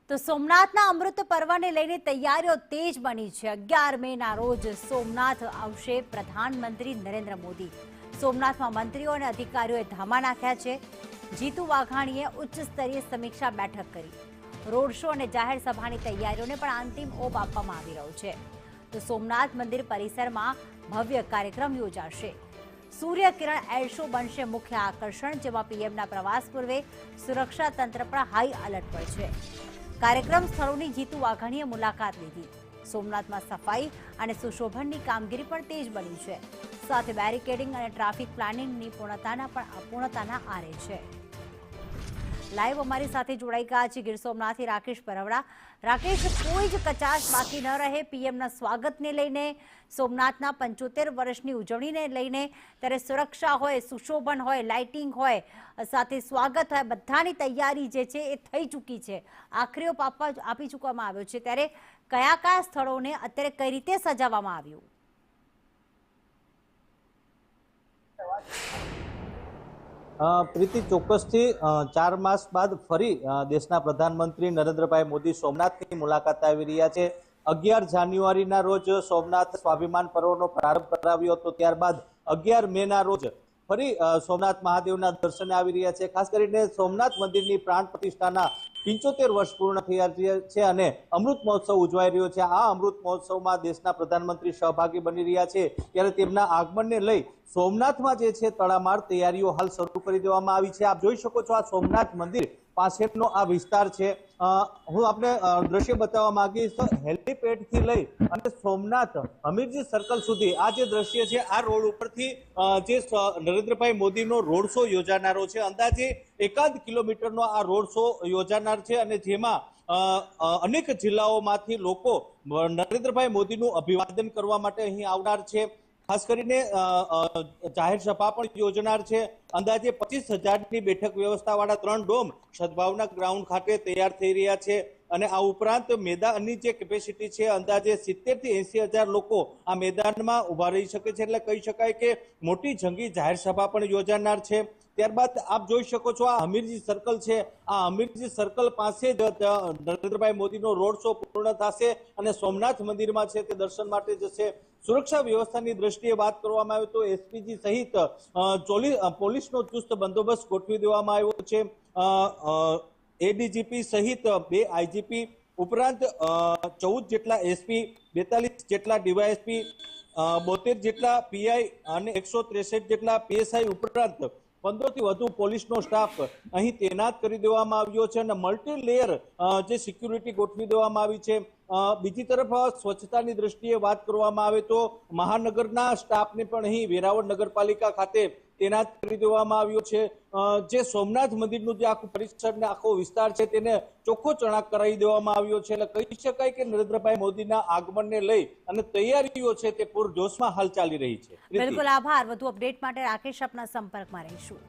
તો સોમનાથના અમૃત પર્વને લઈને તૈયારીઓ તેજ બની છે। 11 મેના રોજ સોમનાથ આવશે પ્રધાનમંત્રી નરેન્દ્ર મોદી। સોમનાથમાં મંત્રીઓ અને અધિકારીઓએ ધામા નાખ્યા છે। જીતુ વાઘાણીએ ઉચ્ચ સ્તરીય સમીક્ષા બેઠક કરી। રોડ શો અને જાહેર સભાની તૈયારીઓને પણ અંતિમ ઓપ આપવામાં આવી રહ્યો છે। તો સોમનાથ મંદિર પરિસરમાં ભવ્ય કાર્યક્રમ યોજાશે। સૂર્ય કિરણ એર શો બનશે મુખ્ય આકર્ષણ, જેમાં પીએમના પ્રવાસ પૂર્વે સુરક્ષા તંત્ર પણ હાઈ એલર્ટ પર છે। કાર્યક્રમ સ્થળોની જીતુ વાઘાણીએ મુલાકાત લીધી। સોમનાથમાં સફાઈ અને સુશોભનની કામગીરી પણ તેજ બની છે, સાથે બેરિકેડિંગ અને ટ્રાફિક પ્લાનિંગની પૂર્ણતાના આરે છે। લાઈવ અમારી સાથે જોડાઈ ગયા છે ગીર સોમનાથથી રાકેશ પરવડા। રાકેશ, કોઈ જ કચાશ બાકી ન રહે પીએમના સ્વાગતને લઈને, સોમનાથના 75 વર્ષની ઉજવણીને લઈને, ત્યારે સુરક્ષા હોય, સુશોભન હોય, લાઇટિંગ હોય, સાથે સ્વાગત હોય, બધાની તૈયારી જે છે એ થઈ ચૂકી છે। આખરી ઓપ આપી ચૂકવામાં આવ્યો છે, ત્યારે કયા કયા સ્થળોને અત્યારે કઈ રીતે સજાવવામાં આવ્યું? પ્રીતિ, ચોક્કસથી 4 માસ બાદ ફરી દેશના પ્રધાનમંત્રી નરેન્દ્રભાઈ મોદી સોમનાથની મુલાકાત આવી રહ્યા છે। 11 જાન્યુઆરીના રોજ સોમનાથ સ્વાભિમાન પર્વનો પ્રારંભ કરાવ્યો હતો, ત્યારબાદ 11 મેના રોજ ફરી સોમનાથ મહાદેવના દર્શને આવી રહ્યા છે। ખાસ કરીને સોમનાથ મંદિરની પ્રાણ પ્રતિષ્ઠાના 75 વર્ષ પૂર્ણ થયા છે અને અમૃત મહોત્સવ ઉજવાઈ રહ્યો છે। આ અમૃત મહોત્સવમાં દેશના પ્રધાનમંત્રી સહભાગી બની રહ્યા છે, ત્યારે તેમના આગમનને લઈ સોમનાથમાં જે છે તડામાર તૈયારીઓ હાલ શરૂ કરી દેવામાં આવી છે। આપ જોઈ શકો છો, આ સોમનાથ મંદિર પાસેનો આ વિસ્તાર છે। હું આપને દ્રશ્ય બતાવવા માંગીશ। હેલીપેડ થી લઈ અને સોમનાથ હમીરજી સર્કલ સુધી આ જે દ્રશ્ય છે, આ રોડ ઉપરથી જે નરેન્દ્રભાઈ મોદીનો રોડ શો યોજાનારો છે, અંદાજે 1 કિલોમીટરનો આ રોડ શો યોજાનાર છે અને જેમાં અનેક જિલ્લાઓમાંથી લોકો નરેન્દ્રભાઈ મોદીનું અભિવાદન કરવા માટે અહીં આવનાર છે। ખાસ કરીને જાહેર સભા પણ યોજનાર છે। અંદાજે 25,000ની બેઠક વ્યવસ્થાવાળા 3 ડોમ સદભાવના ગ્રાઉન્ડ ખાતે તૈયાર થઈ રહ્યા છે અને આ ઉપરાંત મેદાનની જે કેપેસિટી છે, અંદાજે 70 થી 80,000 લોકો આ મેદાનમાં ઉભા રહી શકે છે। એટલે કહી શકાય કે મોટી જંગી જાહેર સભા પણ યોજાનાર છે। ત્યારબાદ આપ જોઈ શકો છો, આ હમીરજી સર્કલ છે, આ હમીરજી સર્કલ પાસે જ નરેન્દ્રભાઈ મોદીનો રોડ શો પૂર્ણ થશે અને સોમનાથ મંદિરમાં છે તે દર્શન માટે જશે। સુરક્ષા વ્યવસ્થાની દ્રષ્ટિએ વાત કરવામાં આવે તો એસપીજી સહિત પોલીસનો ચુસ્ત બંદોબસ્ત ગોઠવી દેવામાં આવ્યો છે। એડીજીપી સહિત 2 આઈજીપી ઉપરાંત 14 જેટલા એસપી, 42 જેટલા ડીવાયએસપી, 72 જેટલા પીઆઈ અને 163 જેટલા પીએસઆઈ ઉપરાંત 15 થી વધુ પોલીસનો સ્ટાફ અહીં તૈનાત કરી દેવામાં આવ્યો છે અને મલ્ટી લેયર જે સિક્યુરિટી ગોઠવી દેવામાં આવી છે। બીજી તરફ સ્વચ્છતાની દ્રષ્ટિએ વાત કરવામાં આવે તો મહાનગરના સ્ટાફને પણ અહીં વેરાવળ નગરપાલિકા ખાતે તૈનાત કરી દેવામાં આવ્યો છે। જે સોમનાથ મંદિરનું જે આખું પરિસર ને આખો વિસ્તાર છે તેને ચોખ્ખો ચણાક કરાવી દેવામાં આવ્યો છે। એટલે કહી શકાય કે નરેન્દ્રભાઈ મોદીના આગમનને લઈ અને તૈયારીઓ છે તે પૂરજોશમાં હાલ ચાલી રહી છે। બિલકુલ, આભાર। વધુ અપડેટ માટે રાકેશ આપના સંપર્કમાં રહીશું।